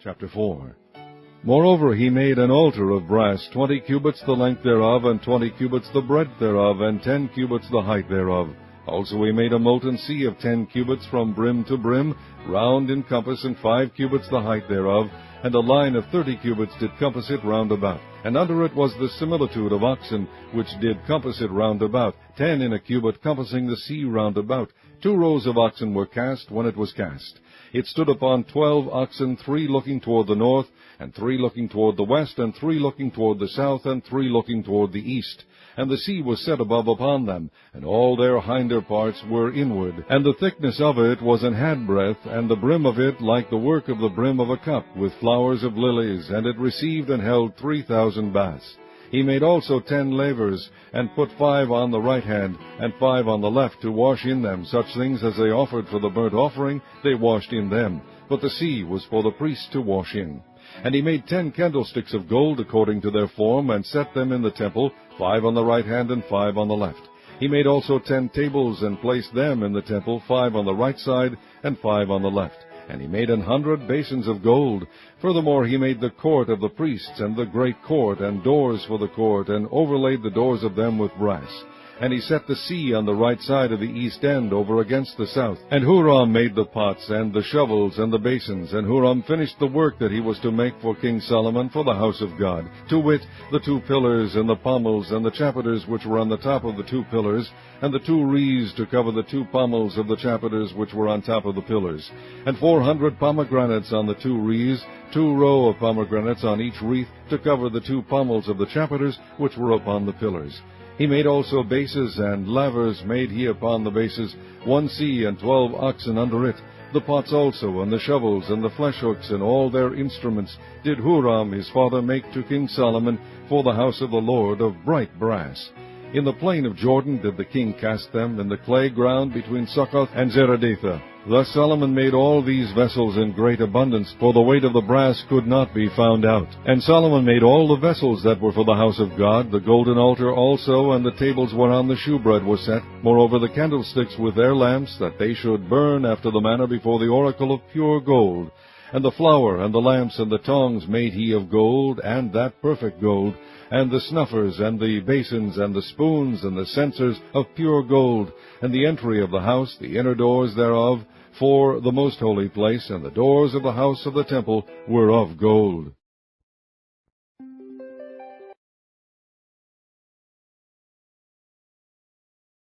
Chapter 4. Moreover he made an altar of brass, 20 cubits the length thereof, and 20 cubits the breadth thereof, and 10 cubits the height thereof. Also he made a molten sea of 10 cubits from brim to brim, round in compass, and 5 cubits the height thereof, and a line of 30 cubits did compass it round about. And under it was the similitude of oxen, which did compass it round about, 10 in a cubit, compassing the sea round about. 2 rows of oxen were cast when it was cast. It stood upon 12 oxen, 3 looking toward the north, and 3 looking toward the west, and 3 looking toward the south, and 3 looking toward the east. And the sea was set above upon them, and all their hinder parts were inward. And the thickness of it was an handbreadth, and the brim of it like the work of the brim of a cup, with flowers of lilies, and it received and held 3,000 baths. He made also 10 lavers, and put 5 on the right hand, and 5 on the left, to wash in them such things as they offered for the burnt offering, they washed in them. But the sea was for the priests to wash in. And he made 10 candlesticks of gold according to their form, and set them in the temple, 5 on the right hand, and 5 on the left. He made also 10 tables, and placed them in the temple, 5 on the right side, and 5 on the left. And he made 100 basins of gold. Furthermore he made the court of the priests, and the great court, and doors for the court, and overlaid the doors of them with brass. And he set the sea on the right side of the east end, over against the south. And Huram made the pots, and the shovels, and the basins. And Huram finished the work that he was to make for King Solomon for the house of God, to wit, the 2 pillars, and the pommels, and the chapiters which were on the top of the 2 pillars, and the 2 wreaths to cover the 2 pommels of the chapiters which were on top of the pillars, and 400 pomegranates on the 2 wreaths, 2 row of pomegranates on each wreath, to cover the 2 pommels of the chapiters which were upon the pillars. He made also bases, and lavers made he upon the bases, 1 sea, and 12 oxen under it. The pots also, and the shovels, and the flesh hooks, and all their instruments, did Huram his father make to King Solomon for the house of the Lord of bright brass. In the plain of Jordan did the king cast them, in the clay ground between Succoth and Zeredathah. Thus Solomon made all these vessels in great abundance, for the weight of the brass could not be found out. And Solomon made all the vessels that were for the house of God, the golden altar also, and the tables whereon the shewbread was set, moreover the candlesticks with their lamps, that they should burn after the manner before the oracle of pure gold. And the flour, and the lamps, and the tongs made he of gold, and that perfect gold, and the snuffers, and the basins, and the spoons, and the censers of pure gold, and the entry of the house, the inner doors thereof, for the most holy place, and the doors of the house of the temple were of gold.